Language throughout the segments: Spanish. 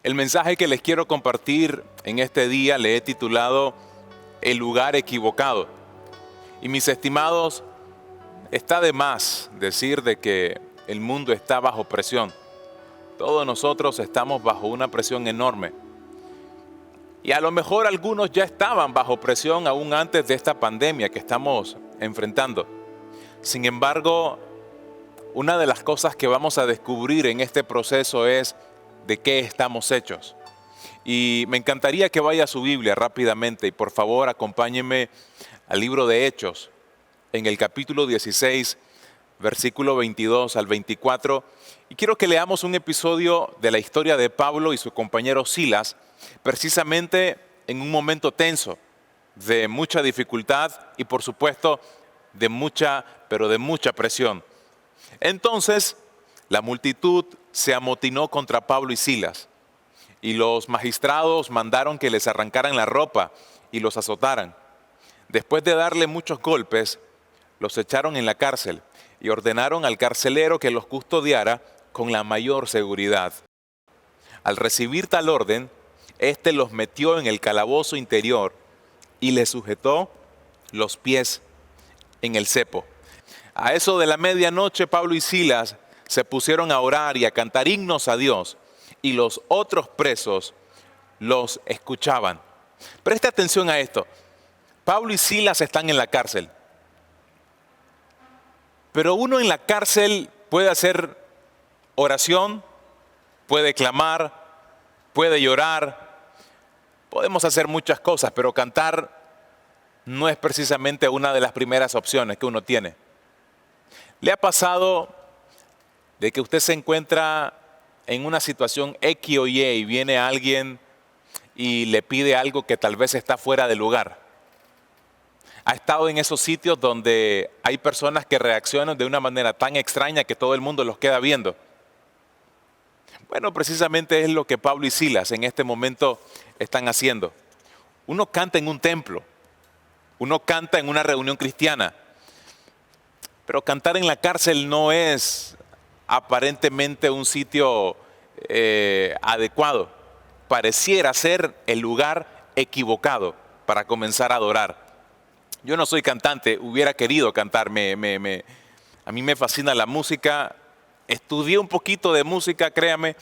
El mensaje que les quiero compartir en este día le he titulado El lugar equivocado. Y mis estimados, está de más decir de que el mundo está bajo presión. Todos nosotros estamos bajo una presión enorme. Y a lo mejor algunos ya estaban bajo presión aún antes de esta pandemia que estamos enfrentando. Sin embargo, una de las cosas que vamos a descubrir en este proceso es de qué estamos hechos. Y me encantaría que vaya a su Biblia rápidamente y por favor acompáñenme al libro de Hechos, en el capítulo 16, versículo 22 al 24. Y quiero que leamos un episodio de la historia de Pablo y su compañero Silas, precisamente en un momento tenso, de mucha dificultad y por supuesto de mucha presión. Entonces, la multitud se amotinó contra Pablo y Silas, y los magistrados mandaron que les arrancaran la ropa y los azotaran. Después de darle muchos golpes, los echaron en la cárcel y ordenaron al carcelero que los custodiara con la mayor seguridad. Al recibir tal orden, éste los metió en el calabozo interior y les sujetó los pies en el cepo. A eso de la medianoche, Pablo y Silas se pusieron a orar y a cantar himnos a Dios, y los otros presos los escuchaban. Preste atención a esto. Pablo y Silas están en la cárcel. Pero uno en la cárcel puede hacer oración, puede clamar, puede llorar, podemos hacer muchas cosas, pero cantar no es precisamente una de las primeras opciones que uno tiene. ¿Le ha pasado de que usted se encuentra en una situación X o Y y viene alguien y le pide algo que tal vez está fuera de lugar? ¿Ha estado en esos sitios donde hay personas que reaccionan de una manera tan extraña que todo el mundo los queda viendo? Bueno, precisamente es lo que Pablo y Silas en este momento están haciendo. Uno canta en un templo, uno canta en una reunión cristiana, pero cantar en la cárcel no es aparentemente un sitio adecuado. Pareciera ser el lugar equivocado para comenzar a adorar. Yo no soy cantante, hubiera querido cantar, a mí me fascina la música, estudié un poquito de música, créame,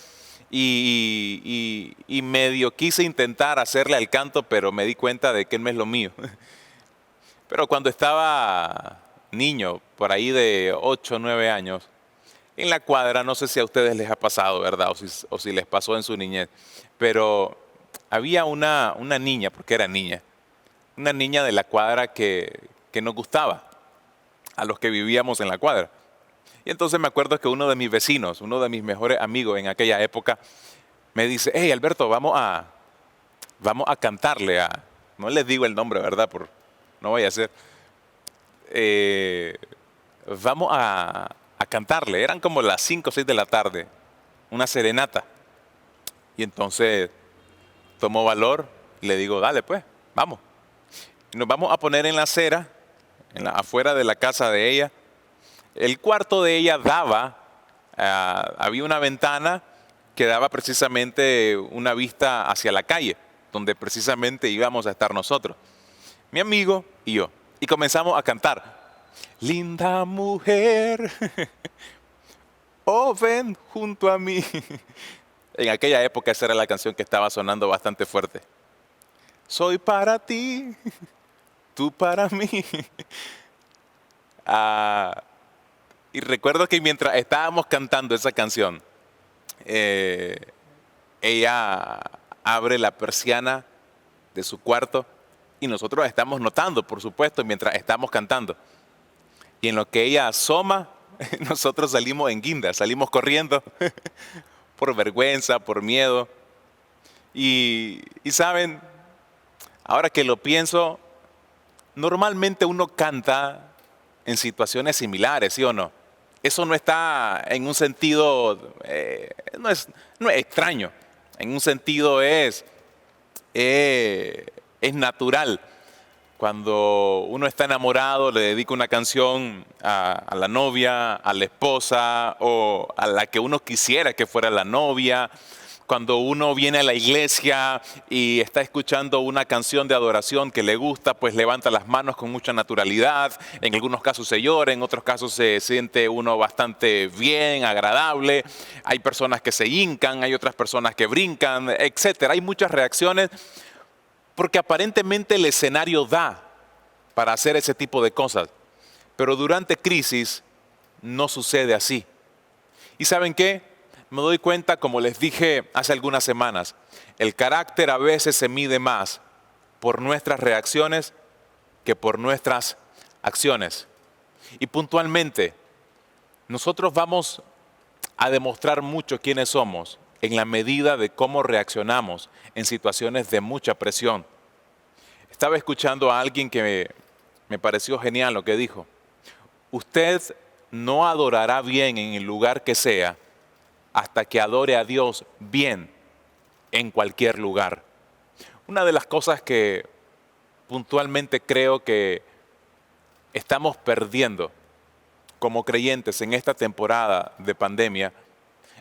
y medio quise intentar hacerle al canto, pero me di cuenta de que no es lo mío. Pero cuando estaba niño, por ahí de 8 o 9 años, en la cuadra, no sé si a ustedes les ha pasado, ¿verdad? O si les pasó en su niñez, pero había una niña, porque era niña, una niña de la cuadra que nos gustaba, a los que vivíamos en la cuadra. Y entonces me acuerdo que uno de mis vecinos, uno de mis mejores amigos en aquella época, me dice: hey Alberto, vamos a cantarle a... No les digo el nombre, ¿verdad? No vaya a ser. Vamos a cantarle. Eran como las 5 o 6 de la tarde, una serenata. Y entonces tomó valor y le digo: dale pues, vamos. Y nos vamos a poner en la acera, afuera de la casa de ella. El cuarto de ella había una ventana que daba precisamente una vista hacia la calle, donde precisamente íbamos a estar nosotros, mi amigo y yo. Y comenzamos a cantar: linda mujer, oh ven junto a mí. En aquella época esa era la canción que estaba sonando bastante fuerte. Soy para ti, tú para mí. Y recuerdo que mientras estábamos cantando esa canción, ella abre la persiana de su cuarto y nosotros estamos notando, por supuesto, mientras estamos cantando. Y en lo que ella asoma, nosotros salimos en guinda, salimos corriendo por vergüenza, por miedo. Y saben, ahora que lo pienso, normalmente uno canta en situaciones similares, ¿sí o no? Eso no está en un sentido, no es extraño, en un sentido es natural. Cuando uno está enamorado, le dedica una canción a la novia, a la esposa o a la que uno quisiera que fuera la novia, cuando uno viene a la iglesia y está escuchando una canción de adoración que le gusta, pues levanta las manos con mucha naturalidad. En algunos casos se llora, en otros casos se siente uno bastante bien, agradable. Hay personas que se hincan, hay otras personas que brincan, etcétera. Hay muchas reacciones porque aparentemente el escenario da para hacer ese tipo de cosas. Pero durante crisis no sucede así. ¿Y saben qué? Me doy cuenta, como les dije hace algunas semanas, el carácter a veces se mide más por nuestras reacciones que por nuestras acciones. Y puntualmente, nosotros vamos a demostrar mucho quiénes somos en la medida de cómo reaccionamos en situaciones de mucha presión. Estaba escuchando a alguien que me pareció genial lo que dijo. Usted no adorará bien en el lugar que sea hasta que adore a Dios bien en cualquier lugar. Una de las cosas que puntualmente creo que estamos perdiendo como creyentes en esta temporada de pandemia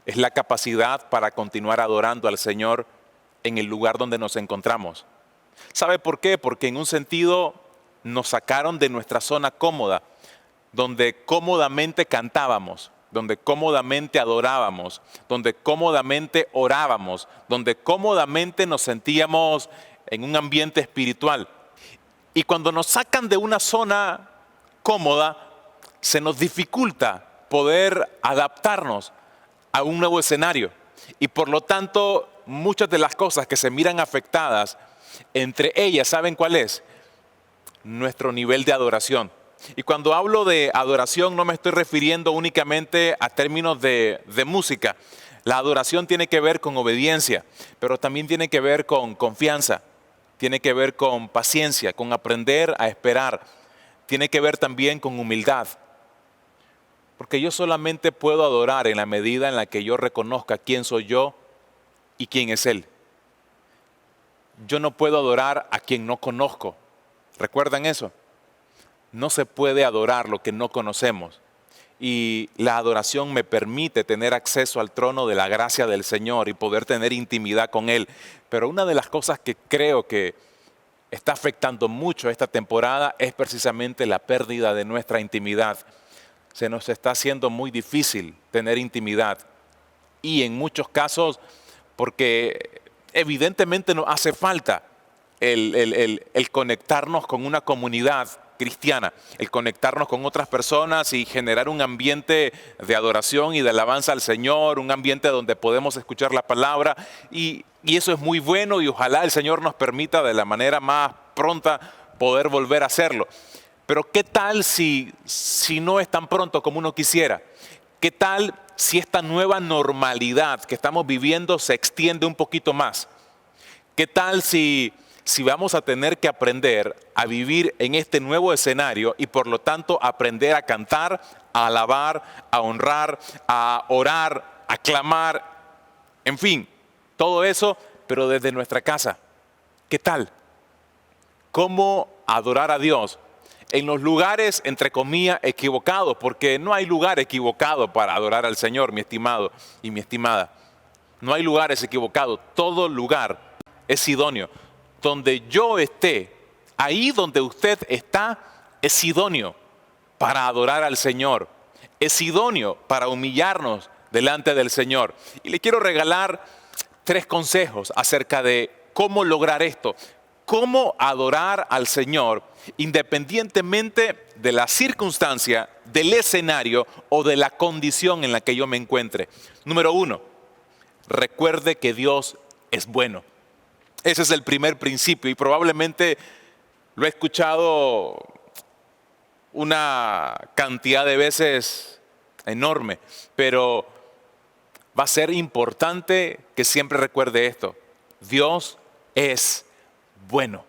es la capacidad para continuar adorando al Señor en el lugar donde nos encontramos. ¿Sabe por qué? Porque en un sentido nos sacaron de nuestra zona cómoda, donde cómodamente cantábamos, donde cómodamente adorábamos, donde cómodamente orábamos, donde cómodamente nos sentíamos en un ambiente espiritual. Y cuando nos sacan de una zona cómoda, se nos dificulta poder adaptarnos a un nuevo escenario. Y por lo tanto, muchas de las cosas que se miran afectadas, entre ellas, ¿saben cuál es? Nuestro nivel de adoración. Y cuando hablo de adoración no me estoy refiriendo únicamente a términos de música. La adoración tiene que ver con obediencia, pero también tiene que ver con confianza, tiene que ver con paciencia, con aprender a esperar, tiene que ver también con humildad. Porque yo solamente puedo adorar en la medida en la que yo reconozca quién soy yo y quién es Él. Yo no puedo adorar a quien no conozco. ¿Recuerdan eso? No se puede adorar lo que no conocemos. Y la adoración me permite tener acceso al trono de la gracia del Señor y poder tener intimidad con Él. Pero una de las cosas que creo que está afectando mucho esta temporada es precisamente la pérdida de nuestra intimidad. Se nos está haciendo muy difícil tener intimidad. Y en muchos casos, porque evidentemente nos hace falta el conectarnos con una comunidad cristiana, el conectarnos con otras personas y generar un ambiente de adoración y de alabanza al Señor, un ambiente donde podemos escuchar la palabra y eso es muy bueno y ojalá el Señor nos permita de la manera más pronta poder volver a hacerlo. Pero ¿qué tal si no es tan pronto como uno quisiera? ¿Qué tal si esta nueva normalidad que estamos viviendo se extiende un poquito más? ¿Qué tal si vamos a tener que aprender a vivir en este nuevo escenario y por lo tanto aprender a cantar, a alabar, a honrar, a orar, a clamar, en fin, todo eso, pero desde nuestra casa? ¿Qué tal? ¿Cómo adorar a Dios en los lugares, entre comillas, equivocados? Porque no hay lugar equivocado para adorar al Señor, mi estimado y mi estimada. No hay lugares equivocados, todo lugar es idóneo. Donde yo esté, ahí donde usted está, es idóneo para adorar al Señor. Es idóneo para humillarnos delante del Señor. Y le quiero regalar 3 consejos acerca de cómo lograr esto. Cómo adorar al Señor independientemente de la circunstancia, del escenario o de la condición en la que yo me encuentre. Número 1, recuerde que Dios es bueno. Ese es el primer principio y probablemente lo he escuchado una cantidad de veces enorme, pero va a ser importante que siempre recuerde esto. Dios es bueno.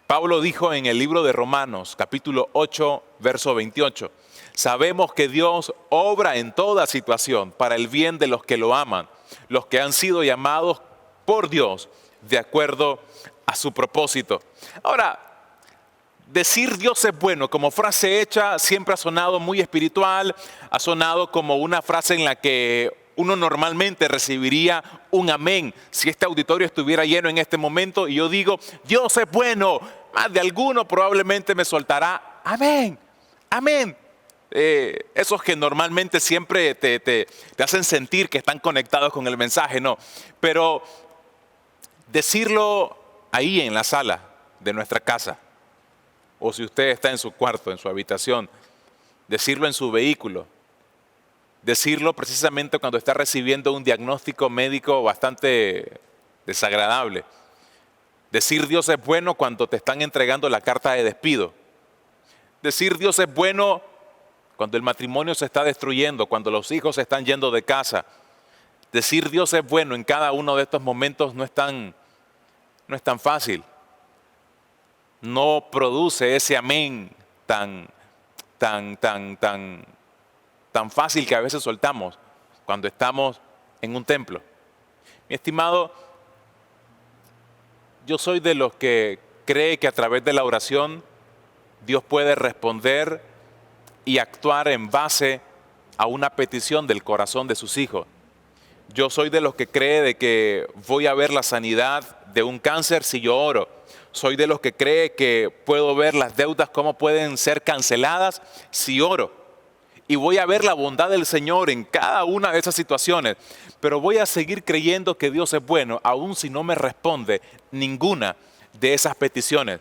Pablo dijo en el libro de Romanos, capítulo 8, verso 28, sabemos que Dios obra en toda situación para el bien de los que lo aman, los que han sido llamados por Dios de acuerdo a su propósito. Ahora, decir Dios es bueno como frase hecha siempre ha sonado muy espiritual, ha sonado como una frase en la que Uno normalmente recibiría un amén si este auditorio estuviera lleno en este momento y yo digo, Dios es bueno. Más de alguno probablemente me soltará, amén, amén. Esos que normalmente siempre te hacen sentir que están conectados con el mensaje, no. Pero decirlo ahí en la sala de nuestra casa, o si usted está en su cuarto, en su habitación, decirlo en su vehículo, decirlo precisamente cuando está recibiendo un diagnóstico médico bastante desagradable. Decir Dios es bueno cuando te están entregando la carta de despido. Decir Dios es bueno cuando el matrimonio se está destruyendo, cuando los hijos se están yendo de casa. Decir Dios es bueno en cada uno de estos momentos no es tan fácil. No produce ese amén tan fácil que a veces soltamos cuando estamos en un templo. Mi estimado, yo soy de los que cree que a través de la oración Dios puede responder y actuar en base a una petición del corazón de sus hijos. Yo soy de los que cree de que voy a ver la sanidad de un cáncer si yo oro. Soy de los que cree que puedo ver las deudas cómo pueden ser canceladas si oro. Y voy a ver la bondad del Señor en cada una de esas situaciones. Pero voy a seguir creyendo que Dios es bueno, aun si no me responde ninguna de esas peticiones.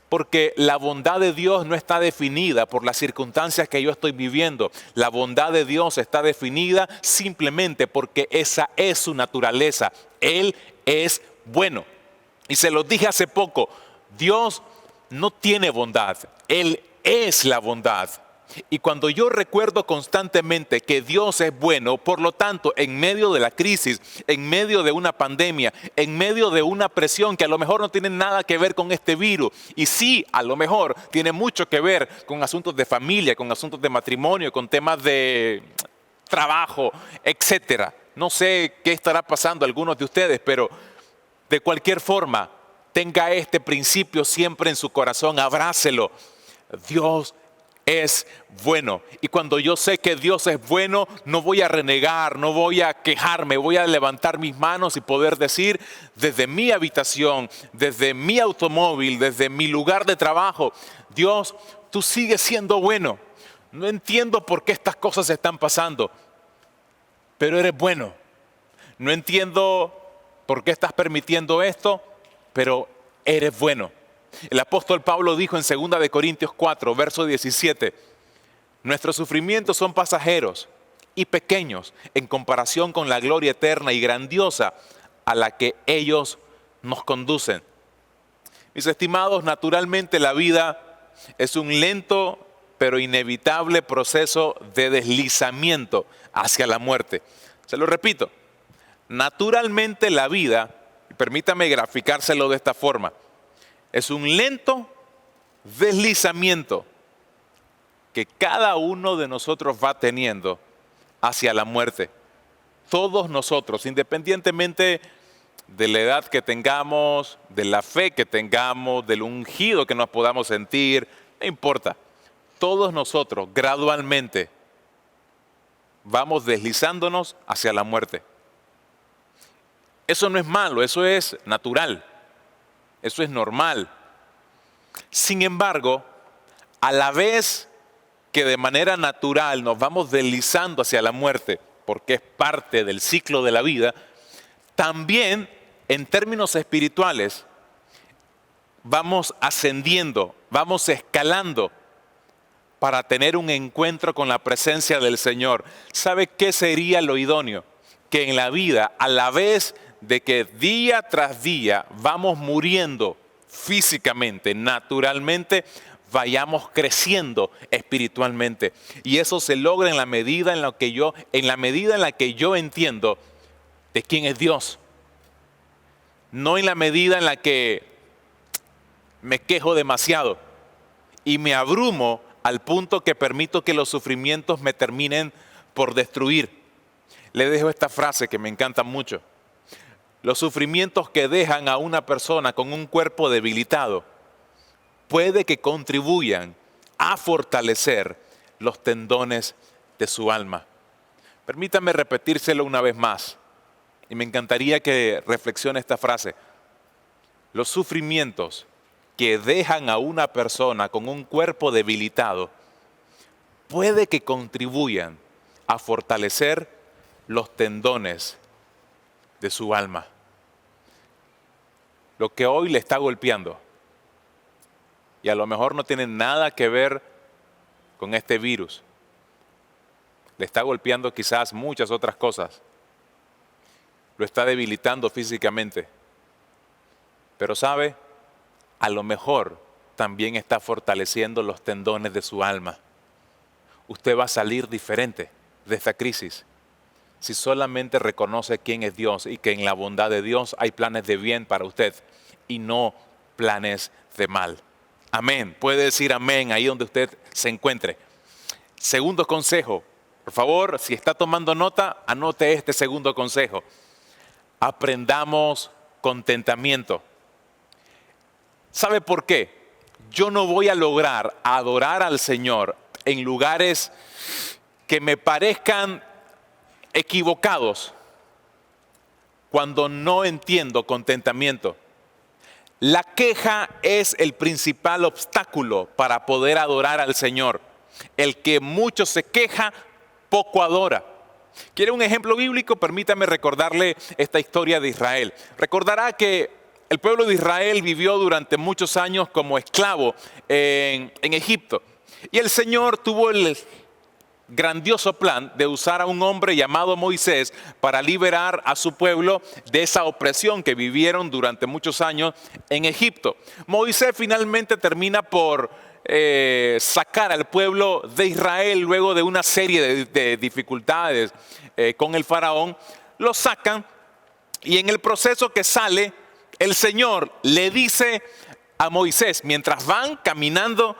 Porque la bondad de Dios no está definida por las circunstancias que yo estoy viviendo. La bondad de Dios está definida simplemente porque esa es su naturaleza. Él es bueno. Y se lo dije hace poco, Dios no tiene bondad, Él es la bondad. Y cuando yo recuerdo constantemente que Dios es bueno, por lo tanto, en medio de la crisis, en medio de una pandemia, en medio de una presión que a lo mejor no tiene nada que ver con este virus, y sí, a lo mejor tiene mucho que ver con asuntos de familia, con asuntos de matrimonio, con temas de trabajo, etcétera. No sé qué estará pasando a algunos de ustedes, pero de cualquier forma, tenga este principio siempre en su corazón, abrácelo. Dios es bueno. Y cuando yo sé que Dios es bueno, no voy a renegar, no voy a quejarme, voy a levantar mis manos y poder decir desde mi habitación, desde mi automóvil, desde mi lugar de trabajo, Dios, tú sigues siendo bueno. No entiendo por qué estas cosas están pasando, pero eres bueno. No entiendo por qué estás permitiendo esto, pero eres bueno. El apóstol Pablo dijo en 2 de Corintios 4, verso 17, nuestros sufrimientos son pasajeros y pequeños en comparación con la gloria eterna y grandiosa a la que ellos nos conducen. Mis estimados, naturalmente la vida es un lento pero inevitable proceso de deslizamiento hacia la muerte. Se lo repito, naturalmente la vida, permítame graficárselo de esta forma, es un lento deslizamiento que cada uno de nosotros va teniendo hacia la muerte. Todos nosotros, independientemente de la edad que tengamos, de la fe que tengamos, del ungido que nos podamos sentir, no importa. Todos nosotros gradualmente vamos deslizándonos hacia la muerte. Eso no es malo, eso es natural. Eso es normal. Sin embargo, a la vez que de manera natural nos vamos deslizando hacia la muerte, porque es parte del ciclo de la vida, también en términos espirituales vamos ascendiendo, vamos escalando para tener un encuentro con la presencia del Señor. ¿Sabe qué sería lo idóneo? Que en la vida, a la vez de que día tras día vamos muriendo físicamente, naturalmente, vayamos creciendo espiritualmente. Y eso se logra en la medida en la que yo entiendo de quién es Dios. No en la medida en la que me quejo demasiado y me abrumo al punto que permito que los sufrimientos me terminen por destruir. Le dejo esta frase que me encanta mucho. Los sufrimientos que dejan a una persona con un cuerpo debilitado puede que contribuyan a fortalecer los tendones de su alma. Permítame repetírselo una vez más. Y me encantaría que reflexione esta frase. Los sufrimientos que dejan a una persona con un cuerpo debilitado puede que contribuyan a fortalecer los tendones de su alma. Lo que hoy le está golpeando, y a lo mejor no tiene nada que ver con este virus, le está golpeando quizás muchas otras cosas, lo está debilitando físicamente, pero sabe, a lo mejor también está fortaleciendo los tendones de su alma. Usted va a salir diferente de esta crisis si solamente reconoce quién es Dios y que en la bondad de Dios hay planes de bien para usted y no planes de mal. Amén. Puede decir amén ahí donde usted se encuentre. Segundo consejo. Por favor, si está tomando nota, anote este segundo consejo. Aprendamos contentamiento. ¿Sabe por qué? Yo no voy a lograr adorar al Señor en lugares que me parezcan equivocados cuando no entiendo contentamiento. La queja es el principal obstáculo para poder adorar al Señor. El que mucho se queja, poco adora. ¿Quiere un ejemplo bíblico? Permítame recordarle esta historia de Israel. Recordará que el pueblo de Israel vivió durante muchos años como esclavo en Egipto. Y el Señor tuvo el grandioso plan de usar a un hombre llamado Moisés para liberar a su pueblo de esa opresión que vivieron durante muchos años en Egipto. Moisés finalmente termina por sacar al pueblo de Israel luego de una serie de dificultades con el faraón. Lo sacan y en el proceso que sale, el Señor le dice a Moisés, mientras van caminando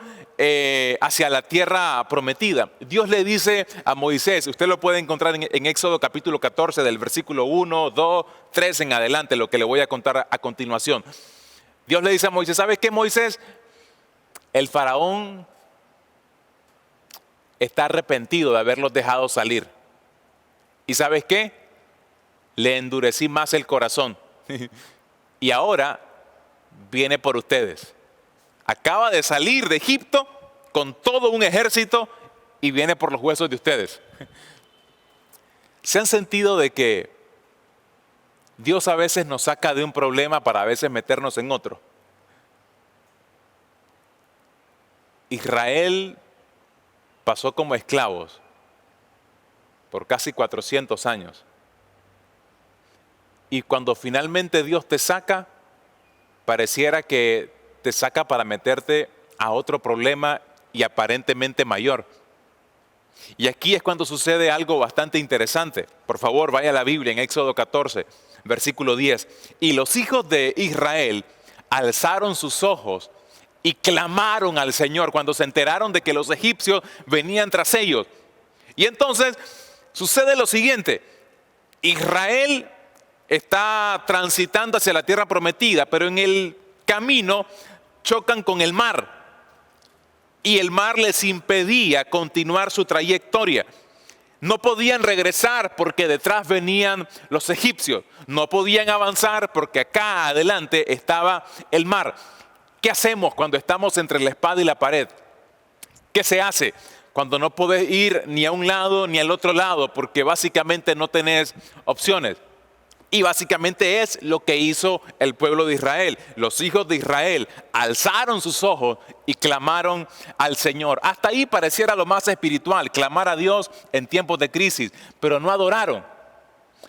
hacia la tierra prometida, Dios le dice a Moisés, usted lo puede encontrar en Éxodo capítulo 14 del versículo 1, 2, 3 en adelante, lo que le voy a contar a continuación. Dios le dice a Moisés, ¿sabes qué, Moisés? El faraón está arrepentido de haberlos dejado salir. ¿Y sabes qué? Le endurecí más el corazón. Y ahora viene por ustedes. Acaba de salir de Egipto con todo un ejército y viene por los huesos de ustedes. ¿Se han sentido de que Dios a veces nos saca de un problema para a veces meternos en otro? Israel pasó como esclavos por casi 400 años. Y cuando finalmente Dios te saca, pareciera que te saca para meterte a otro problema y aparentemente mayor. Y aquí es cuando sucede algo bastante interesante. Por favor, vaya a la Biblia en Éxodo 14, versículo 10. Y los hijos de Israel alzaron sus ojos y clamaron al Señor cuando se enteraron de que los egipcios venían tras ellos. Y entonces sucede lo siguiente. Israel está transitando hacia la tierra prometida, pero en el camino chocan con el mar. Y el mar les impedía continuar su trayectoria. No podían regresar porque detrás venían los egipcios. No podían avanzar porque acá adelante estaba el mar. ¿Qué hacemos cuando estamos entre la espada y la pared? ¿Qué se hace cuando no podés ir ni a un lado ni al otro lado porque básicamente no tenés opciones? Y básicamente es lo que hizo el pueblo de Israel. Los hijos de Israel alzaron sus ojos y clamaron al Señor. Hasta ahí pareciera lo más espiritual, clamar a Dios en tiempos de crisis, pero no adoraron.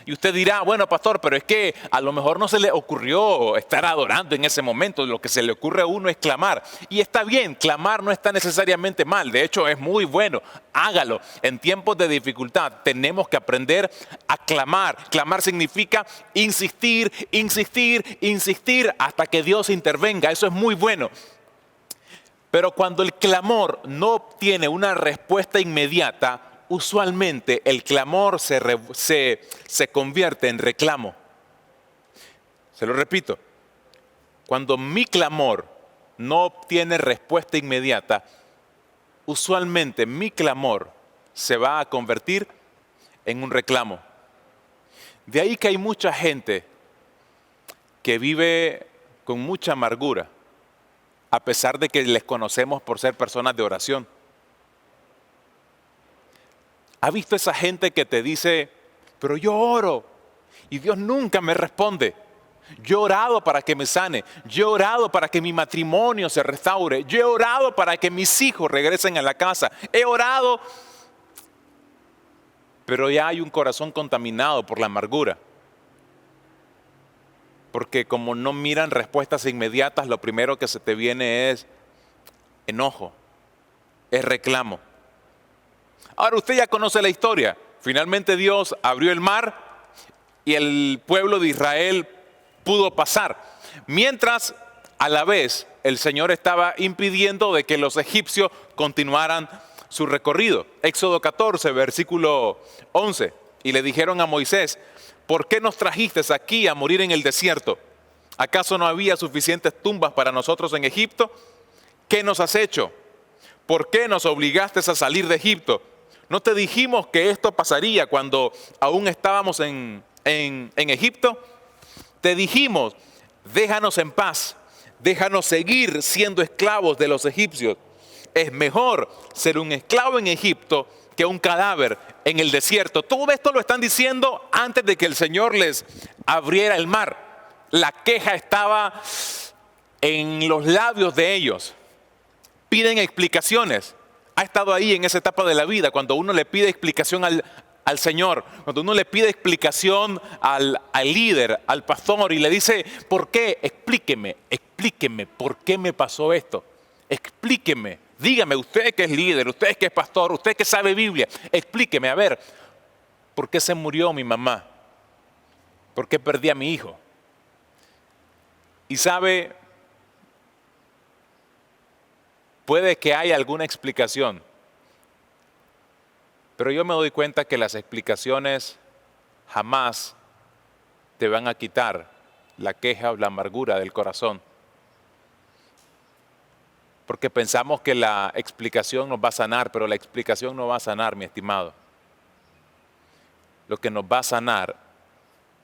Y usted dirá, bueno, pastor, pero es que a lo mejor no se le ocurrió estar adorando en ese momento. Lo que se le ocurre a uno es clamar. Y está bien, clamar no está necesariamente mal. De hecho, es muy bueno. Hágalo. En tiempos de dificultad tenemos que aprender a clamar. Clamar significa insistir, insistir, insistir hasta que Dios intervenga. Eso es muy bueno. Pero cuando el clamor no obtiene una respuesta inmediata, usualmente el clamor se convierte en reclamo. Se lo repito, cuando mi clamor no obtiene respuesta inmediata, usualmente mi clamor se va a convertir en un reclamo. De ahí que hay mucha gente que vive con mucha amargura, a pesar de que les conocemos por ser personas de oración. ¿Ha visto esa gente que te dice, pero yo oro y Dios nunca me responde? Yo he orado para que me sane, yo he orado para que mi matrimonio se restaure, yo he orado para que mis hijos regresen a la casa, he orado, pero ya hay un corazón contaminado por la amargura. Porque como no miran respuestas inmediatas, lo primero que se te viene es enojo, es reclamo. Ahora usted ya conoce la historia. Finalmente Dios abrió el mar y el pueblo de Israel pudo pasar. Mientras a la vez el Señor estaba impidiendo de que los egipcios continuaran su recorrido. Éxodo 14, versículo 11. Y le dijeron a Moisés, ¿por qué nos trajiste aquí a morir en el desierto? ¿Acaso no había suficientes tumbas para nosotros en Egipto? ¿Qué nos has hecho? ¿Por qué nos obligaste a salir de Egipto? ¿No te dijimos que esto pasaría cuando aún estábamos en Egipto? Te dijimos, déjanos en paz, déjanos seguir siendo esclavos de los egipcios. Es mejor ser un esclavo en Egipto que un cadáver en el desierto. Todo esto lo están diciendo antes de que el Señor les abriera el mar. La queja estaba en los labios de ellos. Piden explicaciones. Ha estado ahí en esa etapa de la vida, cuando uno le pide explicación al Señor, cuando uno le pide explicación al líder, al pastor, y le dice, ¿por qué? Explíqueme, ¿por qué me pasó esto? Explíqueme, dígame, usted que es líder, usted que es pastor, usted que sabe Biblia, explíqueme, a ver, ¿por qué se murió mi mamá? ¿Por qué perdí a mi hijo? Y sabe, puede que haya alguna explicación, pero yo me doy cuenta que las explicaciones jamás te van a quitar la queja o la amargura del corazón. Porque pensamos que la explicación nos va a sanar, pero la explicación no va a sanar, mi estimado. Lo que nos va a sanar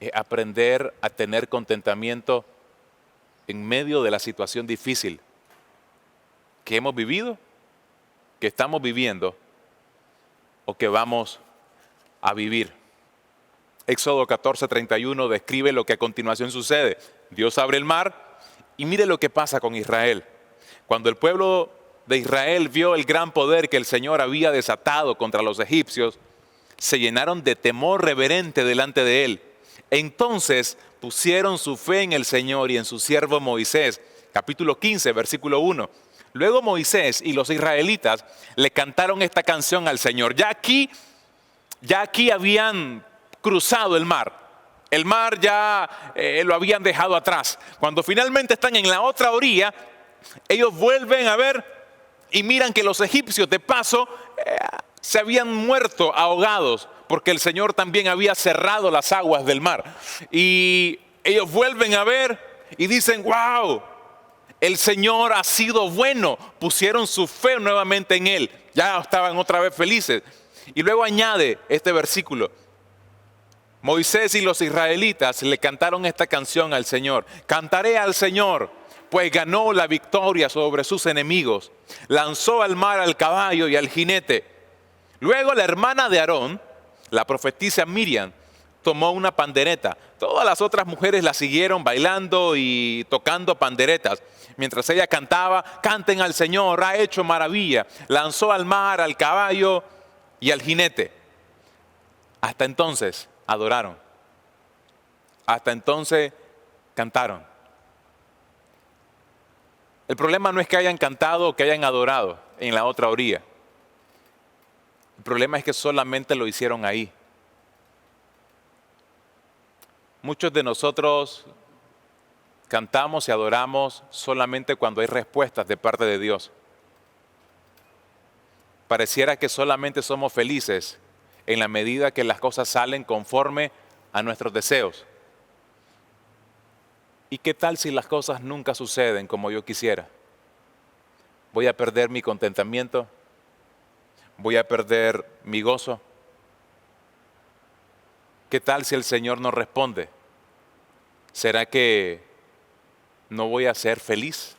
es aprender a tener contentamiento en medio de la situación difícil que hemos vivido, que estamos viviendo o que vamos a vivir. Éxodo 14:31 describe lo que a continuación sucede. Dios abre el mar y mire lo que pasa con Israel. Cuando el pueblo de Israel vio el gran poder que el Señor había desatado contra los egipcios, se llenaron de temor reverente delante de él. Entonces pusieron su fe en el Señor y en su siervo Moisés. Capítulo 15, versículo 1. Luego Moisés y los israelitas le cantaron esta canción al Señor. Ya aquí habían cruzado el mar. El mar ya lo habían dejado atrás. Cuando finalmente están en la otra orilla, ellos vuelven a ver y miran que los egipcios de paso se habían muerto ahogados, porque el Señor también había cerrado las aguas del mar. Y ellos vuelven a ver y dicen, wow, el Señor ha sido bueno. Pusieron su fe nuevamente en Él. Ya estaban otra vez felices. Y luego añade este versículo. Moisés y los israelitas le cantaron esta canción al Señor. Cantaré al Señor, pues ganó la victoria sobre sus enemigos. Lanzó al mar al caballo y al jinete. Luego la hermana de Aarón, la profetisa Miriam, tomó una pandereta. Todas las otras mujeres la siguieron bailando y tocando panderetas. Mientras ella cantaba, canten al Señor, ha hecho maravilla. Lanzó al mar, al caballo y al jinete. Hasta entonces adoraron. Hasta entonces cantaron. El problema no es que hayan cantado o que hayan adorado en la otra orilla. El problema es que solamente lo hicieron ahí. Muchos de nosotros cantamos y adoramos solamente cuando hay respuestas de parte de Dios. Pareciera que solamente somos felices en la medida que las cosas salen conforme a nuestros deseos. ¿Y qué tal si las cosas nunca suceden como yo quisiera? ¿Voy a perder mi contentamiento? ¿Voy a perder mi gozo? ¿Qué tal si el Señor no responde? ¿Será que no voy a ser feliz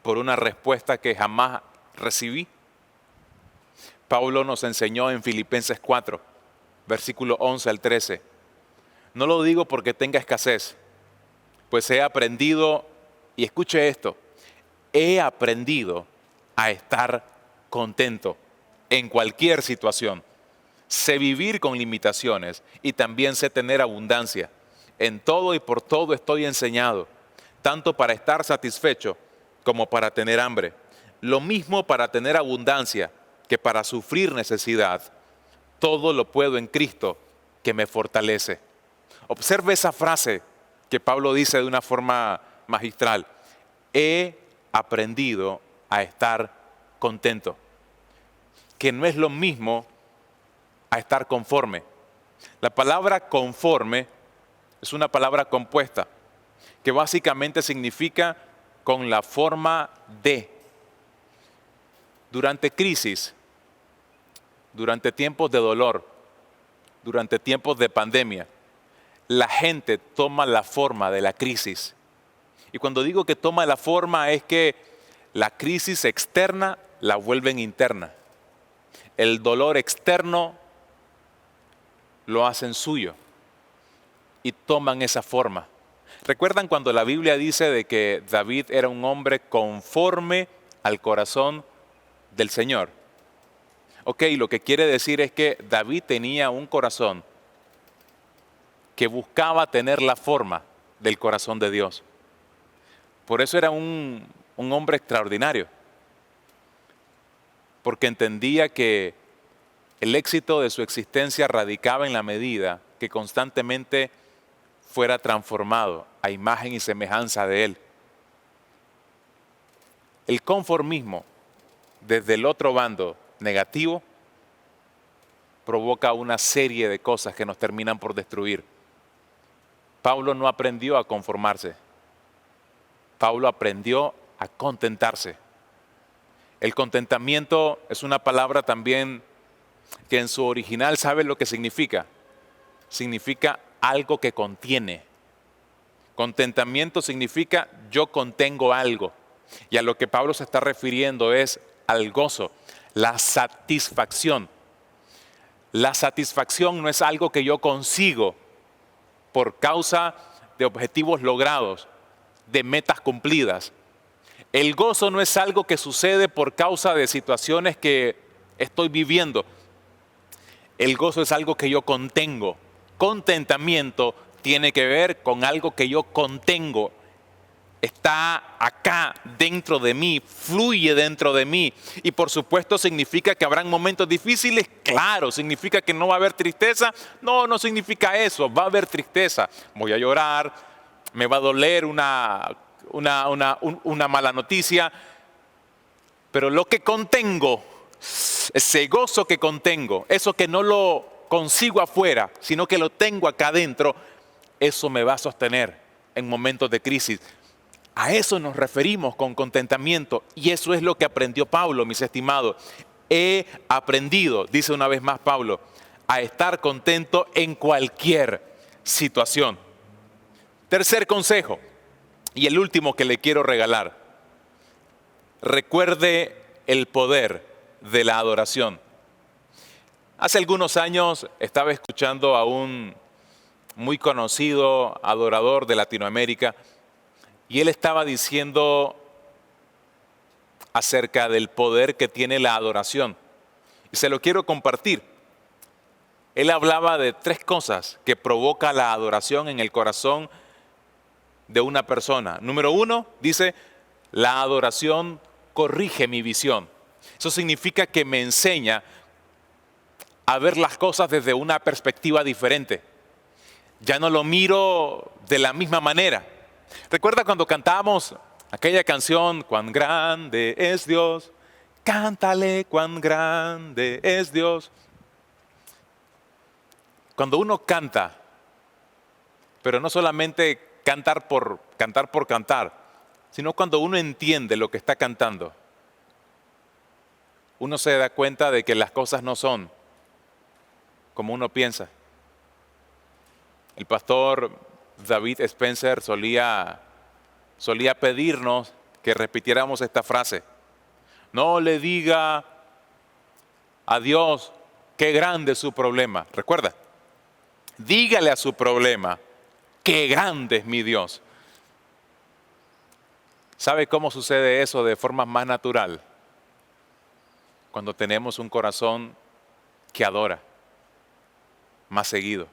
por una respuesta que jamás recibí? Pablo nos enseñó en Filipenses 4, versículo 11 al 13. No lo digo porque tenga escasez, pues he aprendido, y escuche esto, he aprendido a estar contento en cualquier situación. Sé vivir con limitaciones y también sé tener abundancia. En todo y por todo estoy enseñado, tanto para estar satisfecho como para tener hambre. Lo mismo para tener abundancia que para sufrir necesidad. Todo lo puedo en Cristo que me fortalece. Observe esa frase que Pablo dice de una forma magistral. He aprendido a estar contento. Que no es lo mismo a estar conforme. La palabra conforme es una palabra compuesta que básicamente significa con la forma de. Durante crisis, durante tiempos de dolor, durante tiempos de pandemia, la gente toma la forma de la crisis. Y cuando digo que toma la forma es que la crisis externa la vuelven interna. El dolor externo lo hacen suyo y toman esa forma. ¿Recuerdan cuando la Biblia dice de que David era un hombre conforme al corazón del Señor? Ok, lo que quiere decir es que David tenía un corazón que buscaba tener la forma del corazón de Dios. Por eso era un hombre extraordinario, porque entendía que el éxito de su existencia radicaba en la medida que constantemente fuera transformado a imagen y semejanza de Él. El conformismo, desde el otro bando negativo, provoca una serie de cosas que nos terminan por destruir. Pablo no aprendió a conformarse. Pablo aprendió a contentarse. El contentamiento es una palabra también que en su original, ¿sabe lo que significa? Significa algo que contiene. Contentamiento significa yo contengo algo. Y a lo que Pablo se está refiriendo es al gozo, la satisfacción. La satisfacción no es algo que yo consigo por causa de objetivos logrados, de metas cumplidas. El gozo no es algo que sucede por causa de situaciones que estoy viviendo. El gozo es algo que yo contengo. Contentamiento tiene que ver con algo que yo contengo. Está acá dentro de mí, fluye dentro de mí. Y por supuesto significa que habrán momentos difíciles, claro. Significa que no va a haber tristeza, no significa eso, va a haber tristeza. Voy a llorar, me va a doler una mala noticia, pero lo que contengo, ese gozo que contengo, eso que no lo consigo afuera, sino que lo tengo acá adentro, eso me va a sostener en momentos de crisis. A eso nos referimos con contentamiento y eso es lo que aprendió Pablo, mis estimados. He aprendido, dice una vez más Pablo, a estar contento en cualquier situación. Tercer consejo y el último que le quiero regalar. Recuerde el poder de la adoración. Hace algunos años estaba escuchando a un muy conocido adorador de Latinoamérica y él estaba diciendo acerca del poder que tiene la adoración. Y se lo quiero compartir. Él hablaba de 3 cosas que provoca la adoración en el corazón de una persona. Número 1, dice, la adoración corrige mi visión. Eso significa que me enseña a ver las cosas desde una perspectiva diferente. Ya no lo miro de la misma manera. ¿Recuerda cuando cantábamos aquella canción, cuán grande es Dios? Cántale, cuán grande es Dios. Cuando uno canta, pero no solamente cantar por cantar, sino cuando uno entiende lo que está cantando, uno se da cuenta de que las cosas no son como uno piensa. El pastor David Spencer solía pedirnos que repitiéramos esta frase. No le diga a Dios qué grande es su problema. Recuerda, dígale a su problema, qué grande es mi Dios. ¿Sabe cómo sucede eso de forma más natural? Cuando tenemos un corazón que adora más seguido.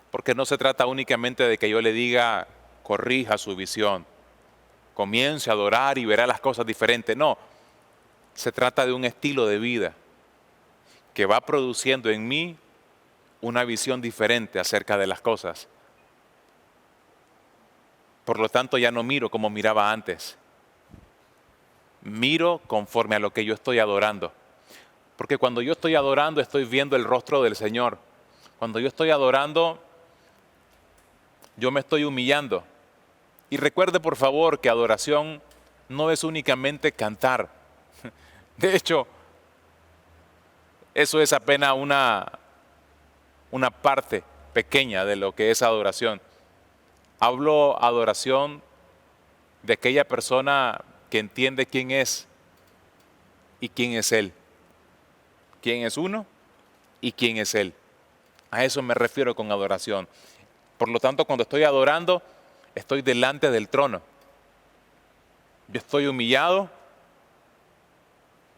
Porque no se trata únicamente de que yo le diga, corrija su visión, comience a adorar y verá las cosas diferentes. No, se trata de un estilo de vida que va produciendo en mí una visión diferente acerca de las cosas. Por lo tanto, ya no miro como miraba antes. Miro conforme a lo que yo estoy adorando. Porque cuando yo estoy adorando, estoy viendo el rostro del Señor. Cuando yo estoy adorando, yo me estoy humillando. Y recuerde, por favor, que adoración no es únicamente cantar. De hecho, eso es apenas una parte pequeña de lo que es adoración. Hablo adoración de aquella persona que entiende quién es y quién es Él. ¿Quién es uno y quién es Él? A eso me refiero con adoración. Por lo tanto, cuando estoy adorando, estoy delante del trono. Yo estoy humillado.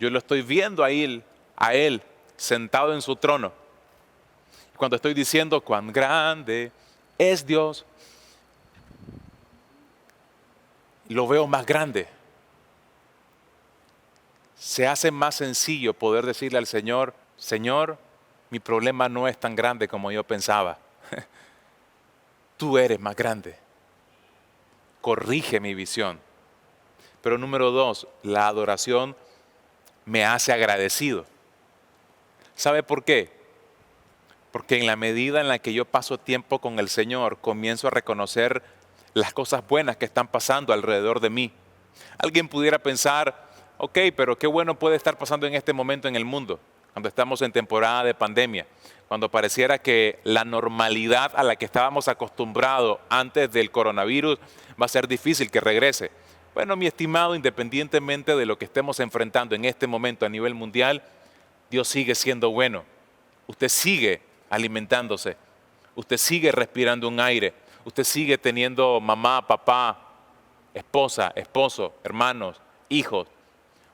Yo lo estoy viendo a Él sentado en su trono. Cuando estoy diciendo cuán grande es Dios, lo veo más grande. Se hace más sencillo poder decirle al Señor, Señor, mi problema no es tan grande como yo pensaba. Tú eres más grande. Corrige mi visión. Pero número 2, la adoración me hace agradecido. ¿Sabe por qué? Porque en la medida en la que yo paso tiempo con el Señor, comienzo a reconocer las cosas buenas que están pasando alrededor de mí. Alguien pudiera pensar, ok, pero qué bueno puede estar pasando en este momento en el mundo, cuando estamos en temporada de pandemia, cuando pareciera que la normalidad a la que estábamos acostumbrados antes del coronavirus va a ser difícil que regrese. Bueno, mi estimado, independientemente de lo que estemos enfrentando en este momento a nivel mundial, Dios sigue siendo bueno. Usted sigue alimentándose, usted sigue respirando un aire, usted sigue teniendo mamá, papá, esposa, esposo, hermanos, hijos,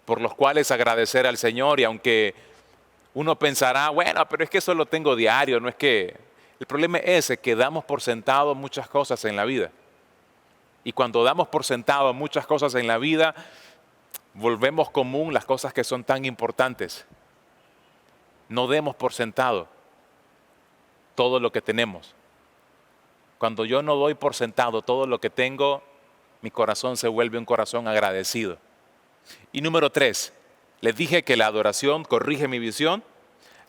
por los cuales agradecer al Señor. Y aunque uno pensará, bueno, pero es que eso lo tengo diario, no es que... El problema es ese, que damos por sentado muchas cosas en la vida. Y cuando damos por sentado muchas cosas en la vida, volvemos común las cosas que son tan importantes. No demos por sentado todo lo que tenemos. Cuando yo no doy por sentado todo lo que tengo, mi corazón se vuelve un corazón agradecido. Y número 3, les dije que la adoración corrige mi visión,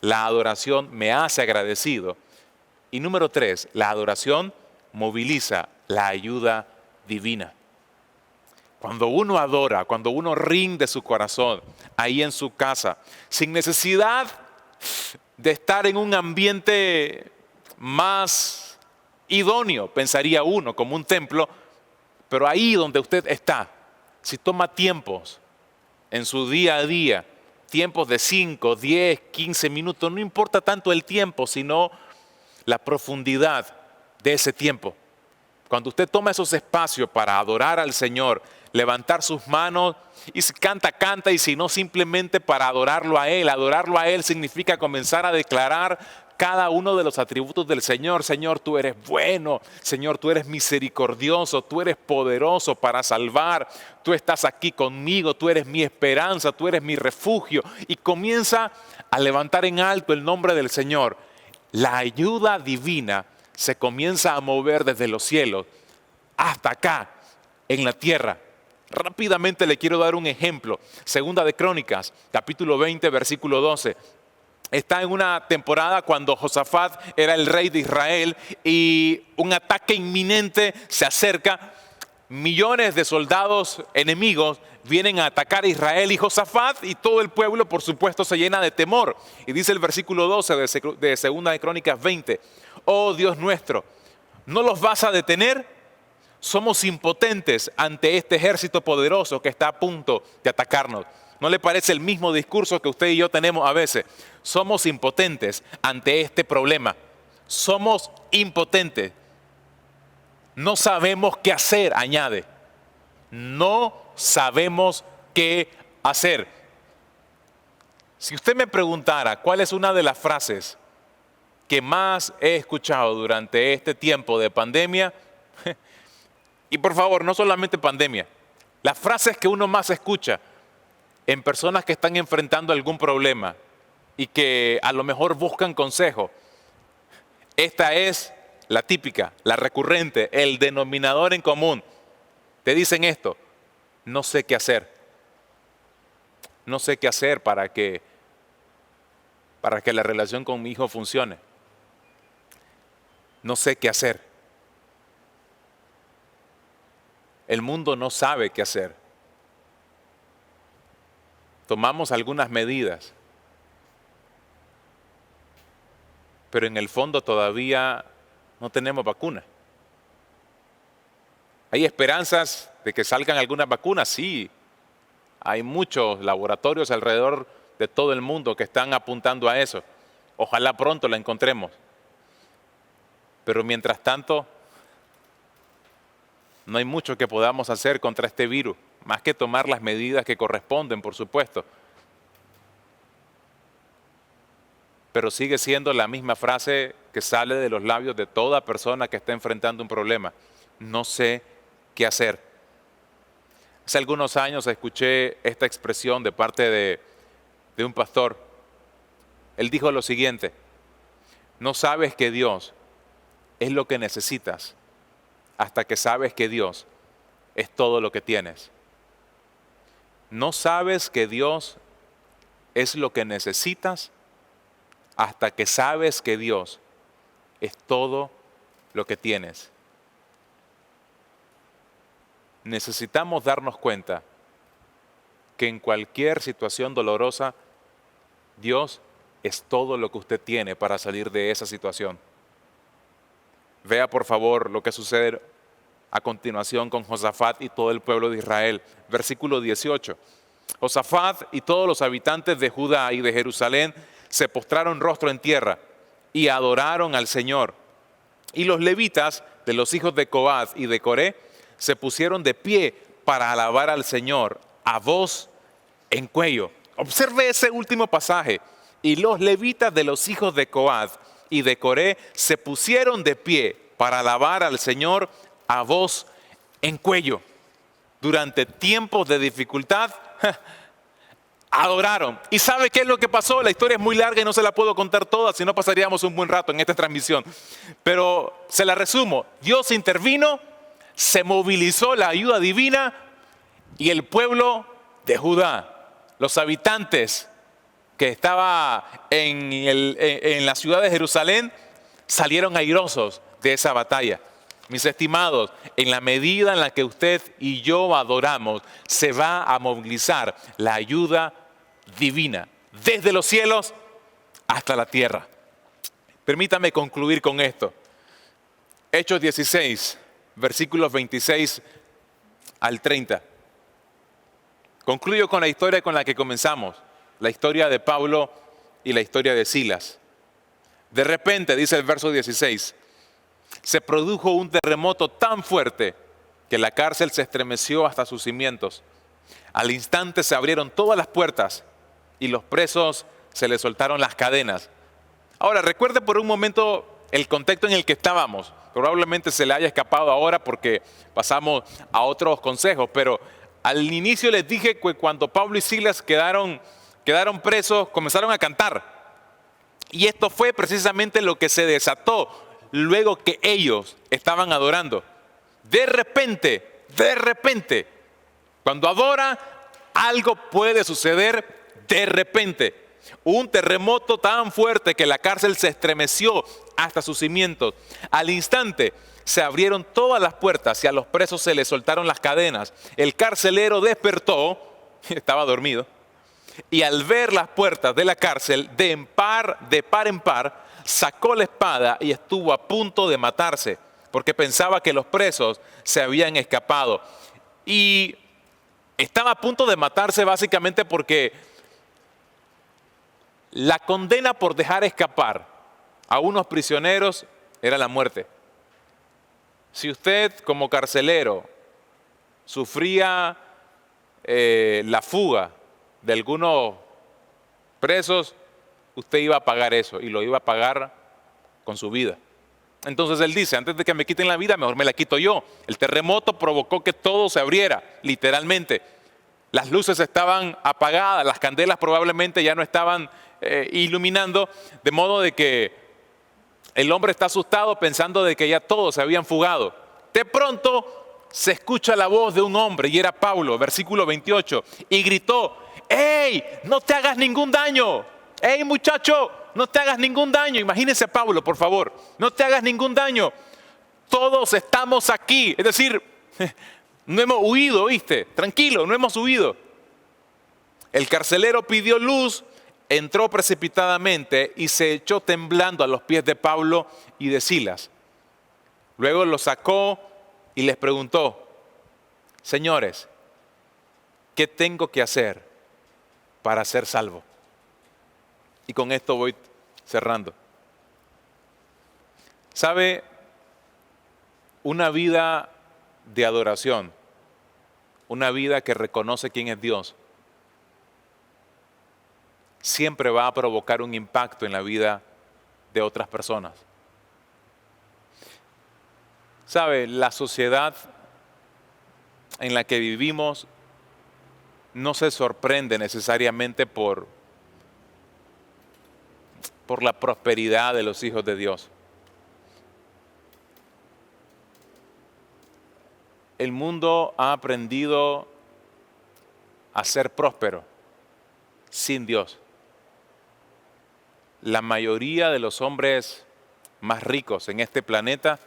la adoración me hace agradecido. Y número 3, la adoración moviliza la ayuda divina. Cuando uno adora, cuando uno rinde su corazón ahí en su casa, sin necesidad de estar en un ambiente más idóneo, pensaría uno, como un templo, pero ahí donde usted está, si toma tiempos en su día a día, tiempos de 5, 10, 15 minutos, no importa tanto el tiempo, sino la profundidad de ese tiempo. Cuando usted toma esos espacios para adorar al Señor, levantar sus manos y si canta, canta, y si no, simplemente para adorarlo a Él. Adorarlo a Él significa comenzar a declarar cada uno de los atributos del Señor. Señor, tú eres bueno. Señor, tú eres misericordioso. Tú eres poderoso para salvar. Tú estás aquí conmigo. Tú eres mi esperanza. Tú eres mi refugio. Y comienza a levantar en alto el nombre del Señor. La ayuda divina se comienza a mover desde los cielos hasta acá, en la tierra. Rápidamente le quiero dar un ejemplo. Segunda de Crónicas, capítulo 20, versículo 12. Está en una temporada cuando Josafat era el rey de Israel y un ataque inminente se acerca. Millones de soldados enemigos vienen a atacar a Israel y Josafat y todo el pueblo, por supuesto, se llena de temor. Y dice el versículo 12 de Segunda de Crónicas 20: oh Dios nuestro, ¿no los vas a detener? Somos impotentes ante este ejército poderoso que está a punto de atacarnos. ¿No le parece el mismo discurso que usted y yo tenemos a veces? Somos impotentes ante este problema. Somos impotentes. No sabemos qué hacer, añade. No sabemos qué hacer. Si usted me preguntara cuál es una de las frases que más he escuchado durante este tiempo de pandemia, y por favor, no solamente pandemia, las frases que uno más escucha en personas que están enfrentando algún problema y que a lo mejor buscan consejo, esta es la típica, la recurrente, el denominador en común. Te dicen esto: no sé qué hacer. No sé qué hacer para que la relación con mi hijo funcione. No sé qué hacer. El mundo no sabe qué hacer. Tomamos algunas medidas, pero en el fondo todavía no tenemos vacuna. ¿Hay esperanzas de que salgan algunas vacunas? Sí. Hay muchos laboratorios alrededor de todo el mundo que están apuntando a eso. Ojalá pronto la encontremos. Pero mientras tanto, no hay mucho que podamos hacer contra este virus, más que tomar las medidas que corresponden, por supuesto. Pero sigue siendo la misma frase que sale de los labios de toda persona que está enfrentando un problema: no sé qué hacer. Hace algunos años escuché esta expresión de parte de un pastor. Él dijo lo siguiente: no sabes que Dios es lo que necesitas hasta que sabes que Dios es todo lo que tienes. No sabes que Dios es lo que necesitas hasta que sabes que Dios es todo lo que tienes. Necesitamos darnos cuenta que en cualquier situación dolorosa, Dios es todo lo que usted tiene para salir de esa situación. Vea por favor lo que sucede a continuación con Josafat y todo el pueblo de Israel. Versículo 18. Josafat y todos los habitantes de Judá y de Jerusalén se postraron rostro en tierra y adoraron al Señor. Y los levitas de los hijos de Coat y de Coré se pusieron de pie para alabar al Señor a voz en cuello. Observe ese último pasaje. Y los levitas de los hijos de Coat y de Coré se pusieron de pie para alabar al Señor a voz en cuello. Durante tiempos de dificultad, adoraron. ¿Y sabe qué es lo que pasó? La historia es muy larga y no se la puedo contar toda, si no pasaríamos un buen rato en esta transmisión. Pero se la resumo. Dios intervino, se movilizó la ayuda divina y el pueblo de Judá, los habitantes que estaba en la ciudad de Jerusalén, salieron airosos de esa batalla. Mis estimados, en la medida en la que usted y yo adoramos, se va a movilizar la ayuda divina, desde los cielos hasta la tierra. Permítame concluir con esto. Hechos 16, versículos 26 al 30. Concluyo con la historia con la que comenzamos. La historia de Pablo y la historia de Silas. De repente, dice el verso 16, se produjo un terremoto tan fuerte que la cárcel se estremeció hasta sus cimientos. Al instante se abrieron todas las puertas y los presos se les soltaron las cadenas. Ahora, recuerde por un momento el contexto en el que estábamos. Probablemente se le haya escapado ahora porque pasamos a otros consejos, pero al inicio les dije que cuando Pablo y Silas quedaron presos, comenzaron a cantar. Y esto fue precisamente lo que se desató luego que ellos estaban adorando. De repente, cuando adora, algo puede suceder de repente. Un terremoto tan fuerte que la cárcel se estremeció hasta sus cimientos. Al instante se abrieron todas las puertas y a los presos se les soltaron las cadenas. El carcelero despertó, estaba dormido, y al ver las puertas de la cárcel de par en par, sacó la espada y estuvo a punto de matarse, porque pensaba que los presos se habían escapado. Y estaba a punto de matarse básicamente porque la condena por dejar escapar a unos prisioneros era la muerte. Si usted como carcelero sufría la fuga de algunos presos, usted iba a pagar eso y lo iba a pagar con su vida. Entonces él dice, antes de que me quiten la vida, mejor me la quito yo. El terremoto provocó que todo se abriera, literalmente. Las luces estaban apagadas, las candelas probablemente ya no estaban iluminando, de modo de que el hombre está asustado pensando de que ya todos se habían fugado. De pronto se escucha la voz de un hombre, y era Pablo, versículo 28, y gritó, ¡Ey! ¡No te hagas ningún daño! ¡Ey, muchacho! No te hagas ningún daño. Imagínense a Pablo, por favor. No te hagas ningún daño. Todos estamos aquí. Es decir, no hemos huido, ¿viste? Tranquilo, no hemos huido. El carcelero pidió luz, entró precipitadamente y se echó temblando a los pies de Pablo y de Silas. Luego los sacó y les preguntó, señores, ¿qué tengo que hacer para ser salvo? Y con esto voy cerrando. ¿Sabe? Una vida de adoración, una vida que reconoce quién es Dios, siempre va a provocar un impacto en la vida de otras personas. ¿Sabe? La sociedad en la que vivimos no se sorprende necesariamente por la prosperidad de los hijos de Dios. El mundo ha aprendido a ser próspero sin Dios. La mayoría de los hombres más ricos en este planeta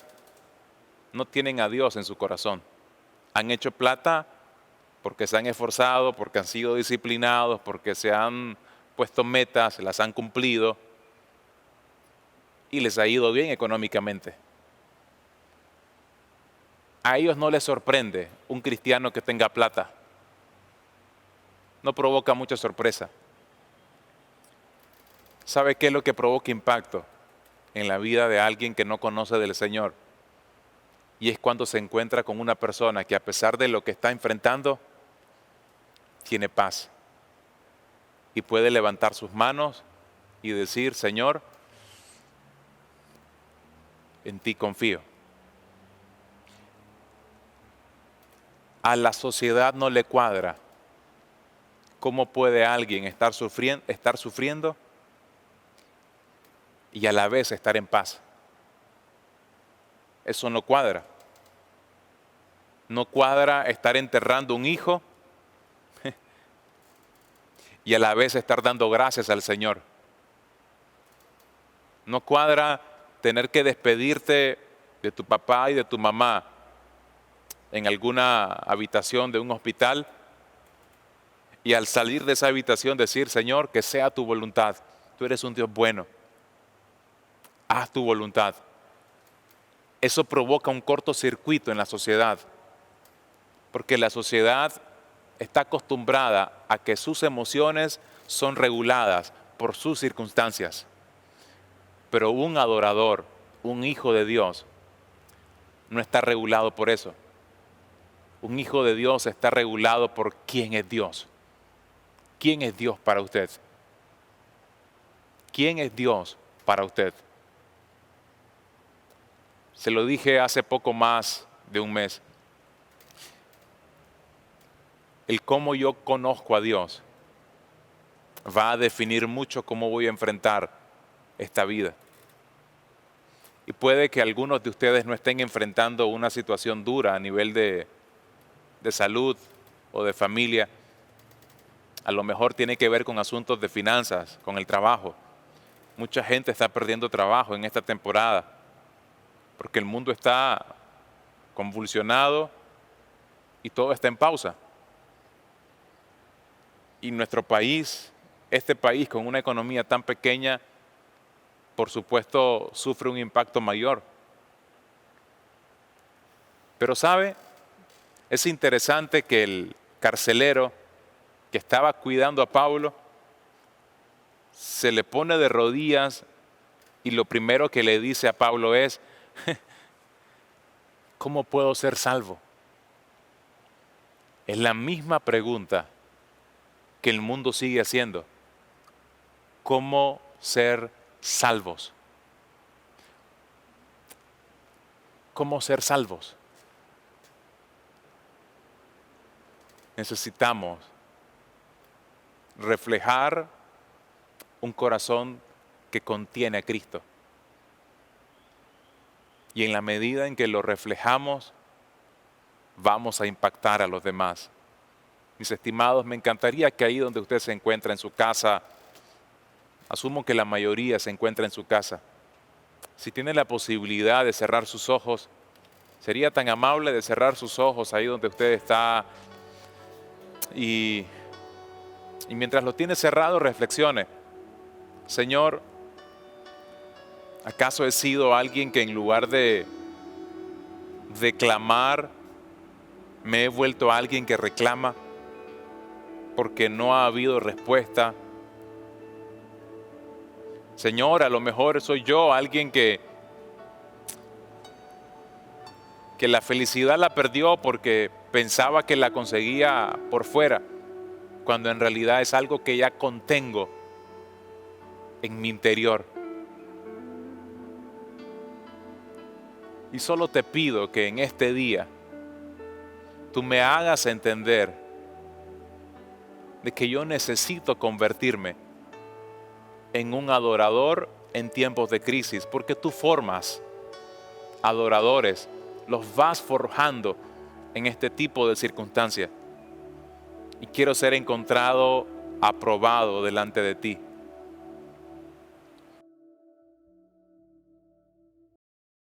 no tienen a Dios en su corazón. Han hecho plata porque se han esforzado, porque han sido disciplinados, porque se han puesto metas, las han cumplido y les ha ido bien económicamente. A ellos no les sorprende un cristiano que tenga plata. No provoca mucha sorpresa. ¿Sabe qué es lo que provoca impacto en la vida de alguien que no conoce del Señor? Y es cuando se encuentra con una persona que a pesar de lo que está enfrentando, tiene paz. Y puede levantar sus manos y decir, Señor, en ti confío. A la sociedad no le cuadra cómo puede alguien estar sufriendo y a la vez estar en paz. Eso no cuadra. No cuadra estar enterrando un hijo y a la vez estar dando gracias al Señor. No cuadra tener que despedirte de tu papá y de tu mamá en alguna habitación de un hospital y al salir de esa habitación decir, Señor, que sea tu voluntad. Tú eres un Dios bueno. Haz tu voluntad. Eso provoca un cortocircuito en la sociedad, porque la sociedad está acostumbrada a que sus emociones son reguladas por sus circunstancias. Pero un adorador, un hijo de Dios, no está regulado por eso. Un hijo de Dios está regulado por quién es Dios. ¿Quién es Dios para usted? ¿Quién es Dios para usted? Se lo dije hace poco más de un mes. El cómo yo conozco a Dios va a definir mucho cómo voy a enfrentar esta vida. Y puede que algunos de ustedes no estén enfrentando una situación dura a nivel de salud o de familia. A lo mejor tiene que ver con asuntos de finanzas, con el trabajo. Mucha gente está perdiendo trabajo en esta temporada porque el mundo está convulsionado y todo está en pausa. Y nuestro país, este país con una economía tan pequeña, por supuesto, sufre un impacto mayor. Pero ¿sabe? Es interesante que el carcelero que estaba cuidando a Pablo se le pone de rodillas y lo primero que le dice a Pablo es: ¿cómo puedo ser salvo? Es la misma pregunta que el mundo sigue haciendo. ¿Cómo ser salvos? ¿Cómo ser salvos? Necesitamos reflejar un corazón que contiene a Cristo. Y en la medida en que lo reflejamos, vamos a impactar a los demás. Mis estimados, me encantaría que ahí donde usted se encuentra en su casa, asumo que la mayoría se encuentra en su casa, si tiene la posibilidad de cerrar sus ojos, sería tan amable de cerrar sus ojos ahí donde usted está y mientras lo tiene cerrado, reflexione: Señor, ¿acaso he sido alguien que en lugar de clamar, me he vuelto alguien que reclama porque no ha habido respuesta? Señor, a lo mejor soy yo alguien que la felicidad la perdió porque pensaba que la conseguía por fuera, cuando en realidad es algo que ya contengo en mi interior. Y solo te pido que en este día tú me hagas entender de que yo necesito convertirme en un adorador en tiempos de crisis, porque tú formas adoradores, los vas forjando en este tipo de circunstancias. Y quiero ser encontrado aprobado delante de ti.